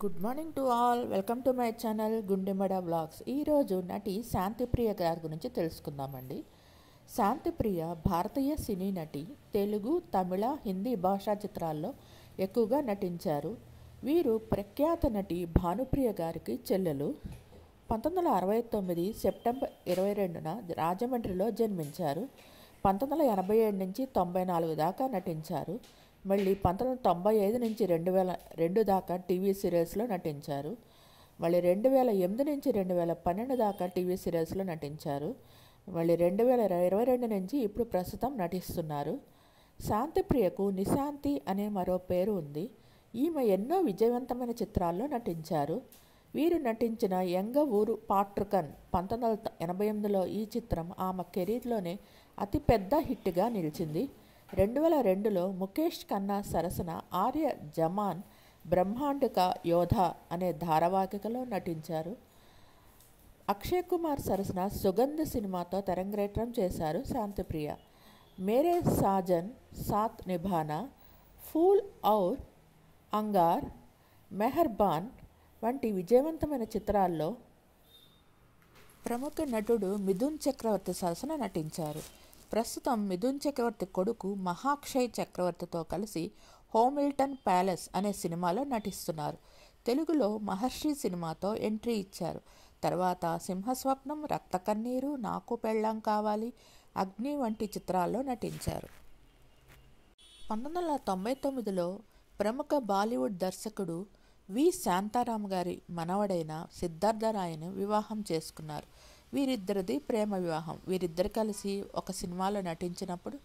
Good morning to all. Welcome to my channel గుండెమడ vlogs. ఈరోజు నటి శాంతిప్రియ గారి గురించి తెలుసుకుందామండి. శాంతిప్రియ భారతీయ సినీ నటి. తెలుగు, తమిళ, హిందీ భాషా చిత్రాల్లో ఎక్కువగా నటించారు. వీరు ప్రఖ్యాత నటి భానుప్రియ గారికి చెల్లెలు. 1969 సెప్టెంబర్ 22న రాజమండ్రిలో జన్మించారు. 1987 నుంచి 94 దాకా నటించారు. మళ్ళీ 1995 నుంచి 2002 దాకా టీవీ సీరియల్స్లో నటించారు. మళ్ళీ 2008 నుంచి 2012 దాకా టీవీ సీరియల్స్లో నటించారు. మళ్ళీ 2022 నుంచి ఇప్పుడు ప్రస్తుతం నటిస్తున్నారు. శాంతిప్రియకు నిశాంతి అనే మరో పేరు ఉంది. ఈమె ఎన్నో విజయవంతమైన చిత్రాల్లో నటించారు. వీరు నటించిన ఎంగ ఊరు పాట్రుకన్ 1988లో ఈ చిత్రం ఆమె కెరీర్లోనే అతిపెద్ద హిట్గా నిలిచింది. 2002లో ముఖేష్ ఖన్నా సరసన ఆర్య జమాన్ బ్రహ్మాండిక యోధ అనే ధారావాహికలో నటించారు. అక్షయ్ కుమార్ సరసన సుగంధ్ సినిమాతో తెరంగేట్రం చేశారు శాంతిప్రియ. మేరే సాజన్ సాత్ నిభానా, ఫూల్ ఔర్ అంగార్, మెహర్బాన్ వంటి విజయవంతమైన చిత్రాల్లో ప్రముఖ నటుడు మిథున్ చక్రవర్తి సరసన నటించారు. ప్రస్తుతం మిథున్ చక్రవర్తి కొడుకు మహాక్షయ్ చక్రవర్తితో కలిసి హోమిల్టన్ ప్యాలెస్ అనే సినిమాలో నటిస్తున్నారు. తెలుగులో మహర్షి సినిమాతో ఎంట్రీ ఇచ్చారు. తర్వాత సింహస్వప్నం, రక్త కన్నీరు, నాకు పెళ్ళాం కావాలి, అగ్ని వంటి చిత్రాల్లో నటించారు. 1999లో ప్రముఖ బాలీవుడ్ దర్శకుడు వి శాంతారాం గారి మనవడైన సిద్ధార్థ రాయ్ను వివాహం చేసుకున్నారు. వీరిద్దరిది ప్రేమ వివాహం. వీరిద్దరు కలిసి ఒక సినిమాలో నటించినప్పుడు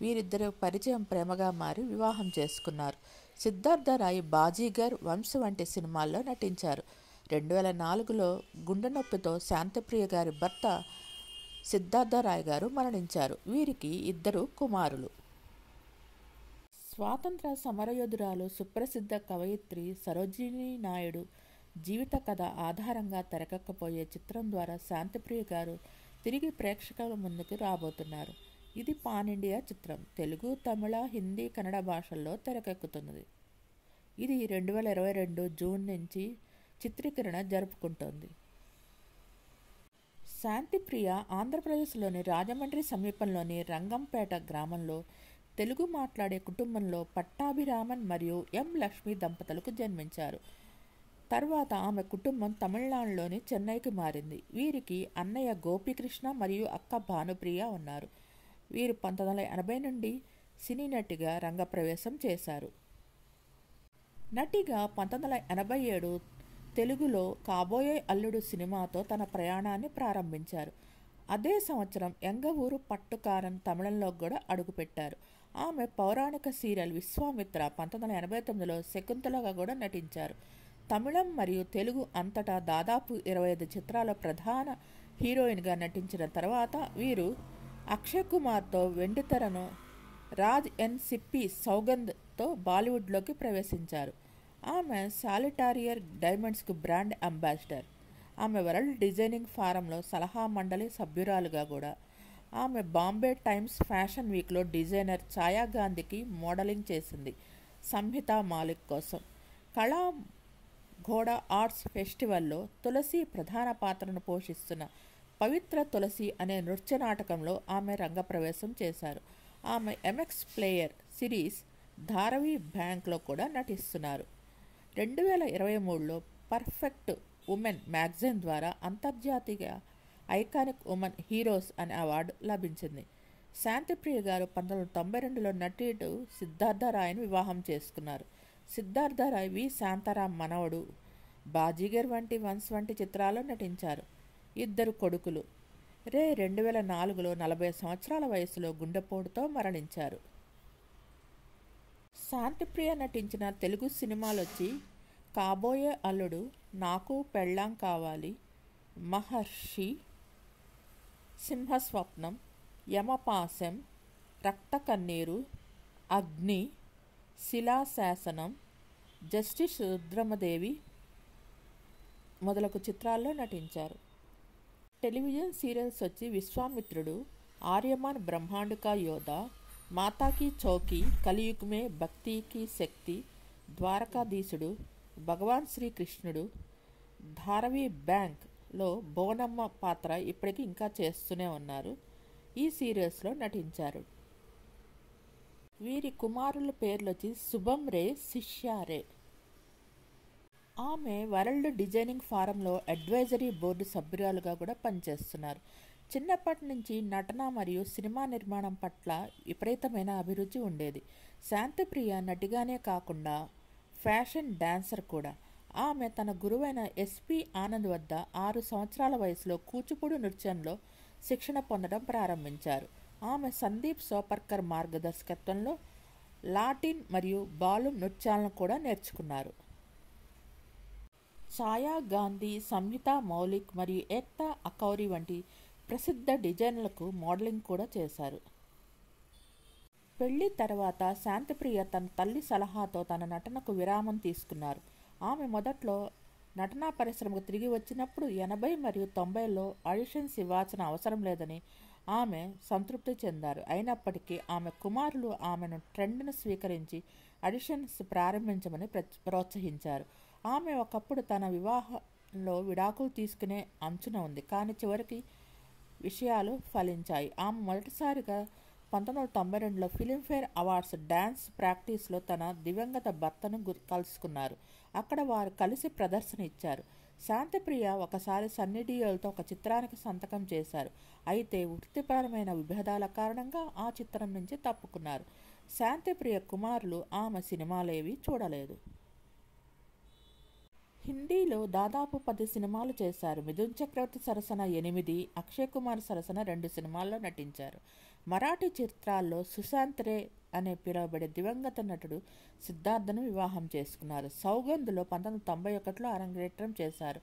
వీరిద్దరు పరిచయం ప్రేమగా మారి వివాహం చేసుకున్నారు. సిద్ధార్థ రాయ్ బాజీగర్, వంశ్ వంటి సినిమాల్లో నటించారు. 2004లో గుండె నొప్పితో శాంతిప్రియ గారి భర్త సిద్ధార్థ రాయ్ గారు మరణించారు. వీరికి ఇద్దరు కుమారులు. స్వాతంత్ర సమరయోధురాలు సుప్రసిద్ధ కవయిత్రి సరోజినీ నాయుడు జీవిత కథ ఆధారంగా తెరకెక్కబోయే చిత్రం ద్వారా శాంతిప్రియ గారు తిరిగి ప్రేక్షకుల ముందుకు రాబోతున్నారు. ఇది పాన్ ఇండియా చిత్రం. తెలుగు, తమిళ, హిందీ, కన్నడ భాషల్లో తెరకెక్కుతున్నది. ఇది 2022 జూన్ నుంచి చిత్రీకరణ జరుపుకుంటోంది. శాంతిప్రియ ఆంధ్రప్రదేశ్లోని రాజమండ్రి సమీపంలోని రంగంపేట గ్రామంలో తెలుగు మాట్లాడే కుటుంబంలో పట్టాభిరామన్ మరియు ఎం లక్ష్మి దంపతులకు జన్మించారు. తర్వాత ఆమె కుటుంబం తమిళనాడులోని చెన్నైకి మారింది. వీరికి అన్నయ్య గోపీకృష్ణ మరియు అక్క భానుప్రియ ఉన్నారు. వీరు 1980 నుండి సినీ నటిగా రంగప్రవేశం చేశారు. నటిగా 1987 తెలుగులో కాబోయే అల్లుడు సినిమాతో తన ప్రయాణాన్ని ప్రారంభించారు. అదే సంవత్సరం ఎంగ ఊరు పట్టుకారన్ తమిళంలో కూడా అడుగుపెట్టారు. ఆమె పౌరాణిక సీరియల్ విశ్వామిత్ర 1989లో శకుంతలగా కూడా నటించారు. తమిళం మరియు తెలుగు అంతటా దాదాపు 25 చిత్రాల ప్రధాన హీరోయిన్గా నటించిన తర్వాత వీరు అక్షయ్ కుమార్తో వెండితెరను రాజ్ ఎన్ సిప్పి సౌగంధ్తో బాలీవుడ్లోకి ప్రవేశించారు. ఆమె సాలిటారియర్ డైమండ్స్కు బ్రాండ్ అంబాసిడర్. ఆమె వరల్డ్ డిజైనింగ్ ఫారంలో సలహా మండలి సభ్యురాలుగా కూడా. ఆమె బాంబే టైమ్స్ ఫ్యాషన్ వీక్లో డిజైనర్ ఛాయా గాంధీకి మోడలింగ్ చేసింది. సంహిత మాలిక్ కోసం కళా ఘోడ ఆర్ట్స్ ఫెస్టివల్లో తులసి ప్రధాన పాత్రను పోషిస్తున్న పవిత్ర తులసి అనే నృత్య నాటకంలో ఆమె రంగప్రవేశం చేశారు. ఆమె ఎంఎక్స్ ప్లేయర్ సిరీస్ ధారావి బ్యాంక్లో కూడా నటిస్తున్నారు. 2023లో పర్ఫెక్ట్ ఉమెన్ మ్యాగజైన్ ద్వారా అంతర్జాతీయ ఐకానిక్ ఉమెన్ హీరోస్ అనే అవార్డు లభించింది. శాంతిప్రియ గారు 1992లో నటుడు సిద్ధార్థ రాయ్ను వివాహం చేసుకున్నారు. సిద్ధార్థ రాయ్ వి శాంతారాం మనవడు. బాజీగర్ వంటి వంశ్ వంటి చిత్రాల్లో నటించారు. ఇద్దరు కొడుకులు. 2004లో 40 సంవత్సరాల వయసులో గుండెపోటుతో మరణించారు. శాంతిప్రియ నటించిన తెలుగు సినిమాలొచ్చి కాబోయే అల్లుడు, నాకు పెళ్ళాం కావాలి, మహర్షి, సింహస్వప్నం, యమపాశం, రక్త కన్నీరు, అగ్ని, శిలాశాసనం, జస్టిస్ రుద్రమదేవి మొదలగు చిత్రాల్లో నటించారు. టెలివిజన్ సీరియల్స్ వచ్చి విశ్వామిత్రుడు, ఆర్యమాన్ బ్రహ్మాండిక యోధ, మాతాకి చౌకీ, కలియుగ్ మే భక్తికి శక్తి, ద్వారకాధీశుడు, భగవాన్ శ్రీకృష్ణుడు, ధారావి బ్యాంక్లో బోనమ్మ పాత్ర ఇప్పటికీ ఇంకా చేస్తూనే ఉన్నారు. ఈ సీరియల్స్లో నటించారు. వీరి కుమారుల పేర్లు వచ్చి శుభం రే, శిష్యా రే. ఆమె వరల్డ్ డిజైనింగ్ ఫారంలో అడ్వైజరీ బోర్డు సభ్యురాలుగా కూడా పనిచేస్తున్నారు. చిన్నప్పటి నుంచి నటన మరియు సినిమా నిర్మాణం పట్ల విపరీతమైన అభిరుచి ఉండేది. శాంతిప్రియ నటిగానే కాకుండా ఫ్యాషన్ డాన్సర్ కూడా. ఆమె తన గురువైన ఎస్పి ఆనంద్ వద్ద 6 సంవత్సరాల వయసులో కూచిపూడి నృత్యంలో శిక్షణ పొందడం ప్రారంభించారు. ఆమె సందీప్ సోపర్కర్ మార్గదర్శకత్వంలో లాటిన్ మరియు బాలు నృత్యాలను కూడా నేర్చుకున్నారు. ఛాయా గాంధీ, సంయుత మౌలిక్ మరియు ఏక్తా అకౌరి వంటి ప్రసిద్ధ డిజైనర్లకు మోడలింగ్ కూడా చేశారు. పెళ్లి తర్వాత శాంతిప్రియ తన తల్లి సలహాతో తన నటనకు విరామం తీసుకున్నారు. ఆమె మొదట్లో నటనా పరిశ్రమకు తిరిగి వచ్చినప్పుడు 80 మరియు 90ల్లో ఆడిషన్స్ ఇవ్వాల్సిన అవసరం లేదని ఆమె సంతృప్తి చెందారు. అయినప్పటికీ ఆమె కుమారులు ఆమెను ట్రెండ్ను స్వీకరించి ఆడిషన్స్ ప్రారంభించమని ప్రోత్సహించారు. ఆమె ఒకప్పుడు తన వివాహంలో విడాకులు తీసుకునే అంచున ఉంది, కానీ చివరికి విషయాలు ఫలించాయి. ఆమె మొదటిసారిగా 1992లో ఫిలింఫేర్ అవార్డ్స్ డ్యాన్స్ ప్రాక్టీస్లో తన దివంగత భర్తను కలుసుకున్నారు. అక్కడ వారు కలిసి ప్రదర్శన ఇచ్చారు. శాంతిప్రియ ఒకసారి సన్నీ డియోల్తో ఒక చిత్రానికి సంతకం చేశారు. అయితే వృత్తిపరమైన విభేదాల కారణంగా ఆ చిత్రం నుంచి తప్పుకున్నారు. శాంతిప్రియ కుమారులు ఆమె సినిమాలేవి చూడలేదు. హిందీలో దాదాపు 10 సినిమాలు చేశారు. మిథున్ చక్రవర్తి సరసన 8, అక్షయ్ కుమార్ సరసన 2 సినిమాల్లో నటించారు. మరాఠీ చిత్రాల్లో సుశాంత్ రే అనే పిలువబడే దివంగత నటుడు సిద్ధార్థను వివాహం చేసుకున్నారు. సౌగంధ్లో 1991లో అరంగేట్రం చేశారు.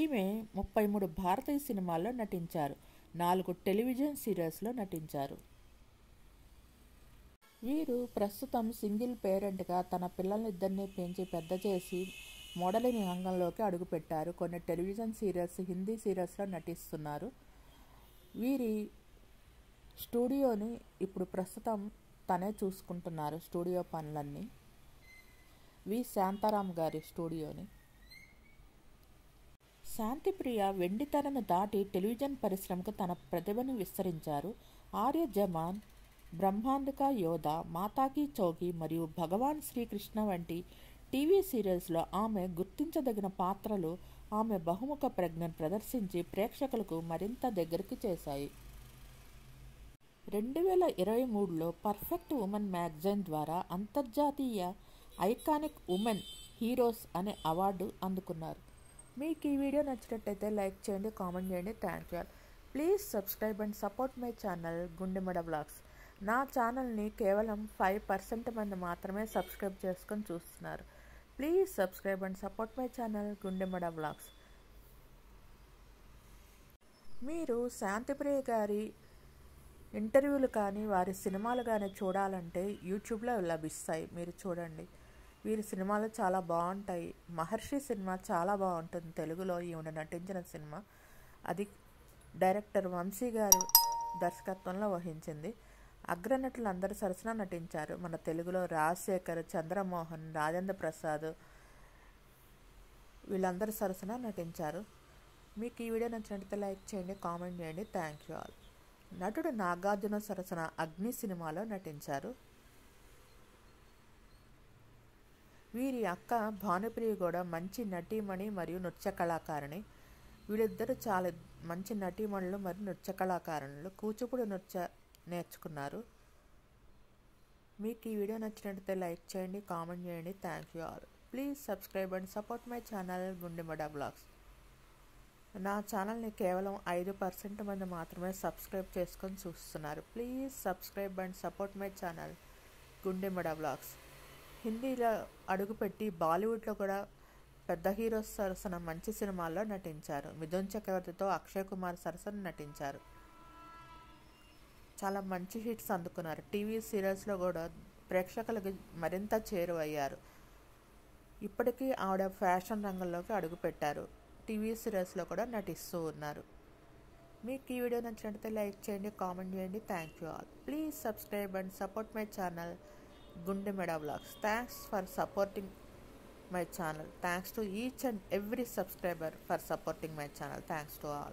ఈమె 33 భారతీయ సినిమాల్లో నటించారు. 4 టెలివిజన్ సీరియల్స్లో నటించారు. వీరు ప్రస్తుతం సింగిల్ పేరెంట్గా తన పిల్లలిద్దరినీ పెంచి పెద్ద చేసి మోడలింగ్ రంగంలోకి అడుగుపెట్టారు. కొన్ని టెలివిజన్ సీరియల్స్, హిందీ సీరియల్స్లో నటిస్తున్నారు. వీరి స్టూడియోని ఇప్పుడు ప్రస్తుతం తనే చూసుకుంటున్నారు. స్టూడియో పనులన్నీ వి శాంతారాం గారి స్టూడియోని. శాంతిప్రియ వెండితెరను దాటి టెలివిజన్ పరిశ్రమకు తన ప్రతిభను విస్తరించారు. ఆర్య జమాన్, బ్రహ్మాండిక యోధ, మాతాకి చౌకి మరియు భగవాన్ శ్రీకృష్ణ వంటి టీవీ సీరియల్స్లో ఆమె గుర్తించదగిన పాత్రలు ఆమె బహుముఖ ప్రజ్ఞను ప్రదర్శించి ప్రేక్షకులకు మరింత దగ్గరికి చేశాయి. 2023లో పర్ఫెక్ట్ ఉమెన్ మ్యాగజైన్ ద్వారా అంతర్జాతీయ ఐకానిక్ ఉమెన్ హీరోస్ అనే అవార్డు అందుకున్నారు. మీకు ఈ వీడియో నచ్చినట్టయితే లైక్ చేయండి, కామెంట్ చేయండి. Thank you. Please subscribe and support my channel గుండెమడ vlogs. నా ఛానల్ని కేవలం 5% మంది మాత్రమే సబ్స్క్రైబ్ చేసుకొని చూస్తున్నారు. Please subscribe and support my channel గుండెమడ vlogs. మీరు శాంతిప్రియ గారి ఇంటర్వ్యూలు కానీ వారి సినిమాలు కానీ చూడాలంటే యూట్యూబ్లో లభిస్తాయి, మీరు చూడండి. వీరి సినిమాలు చాలా బాగుంటాయి. మహర్షి సినిమా చాలా బాగుంటుంది, తెలుగులో ఈవిడ నటించిన సినిమా. అది డైరెక్టర్ వంశీ గారు దర్శకత్వంలో వహించింది. అగ్రనటులు అందరూ సరసన నటించారు. మన తెలుగులో రాజశేఖర్, చంద్రమోహన్, రాజేంద్ర ప్రసాద్ వీళ్ళందరూ సరసన నటించారు. మీకు ఈ వీడియో నచ్చినట్లయితే లైక్ చేయండి, కామెంట్ చేయండి. Thank you all. నటుడు నాగార్జున సరసన అగ్ని సినిమాలో నటించారు. వీరి అక్క భానుప్రియ కూడా మంచి నటీమణి మరియు నృత్య కళాకారిణి. వీళ్ళిద్దరూ చాలా మంచి నటీమణులు మరియు నృత్య కళాకారులు. కూచిపూడి నృత్య నేర్చుకున్నారు. మీకు ఈ వీడియో నచ్చినట్లయితే లైక్ చేయండి, కామెంట్ చేయండి. Thank you all. Please subscribe and support my channel గుండెమడ vlogs. నా ఛానల్ని కేవలం 5% మంది మాత్రమే సబ్స్క్రైబ్ చేసుకొని చూస్తున్నారు. Please subscribe and support my channel గుండెమడ vlogs. హిందీలో అడుగుపెట్టి బాలీవుడ్లో కూడా పెద్ద హీరోస్ సరసన మంచి సినిమాల్లో నటించారు. మిథున్ చక్రవర్తితో అక్షయ్ కుమార్ సరసన నటించారు. చాలా మంచి హిట్స్ అందుకున్నారు. టీవీ సీరియల్స్లో కూడా ప్రేక్షకులకు మరింత చేరువయ్యారు. ఇప్పటికీ ఆవిడ ఫ్యాషన్ రంగంలోకి అడుగుపెట్టారు. టీవీ సీరియల్స్లో కూడా నటిస్తూ ఉన్నారు. మీకు ఈ వీడియో నచ్చినట్లయితే లైక్ చేయండి, కామెంట్ చేయండి. Thank you all. Please subscribe and support my channel గుండెమడ vlogs. Thanks for supporting my channel. Thanks to each and every subscriber for supporting my channel. Thanks to all.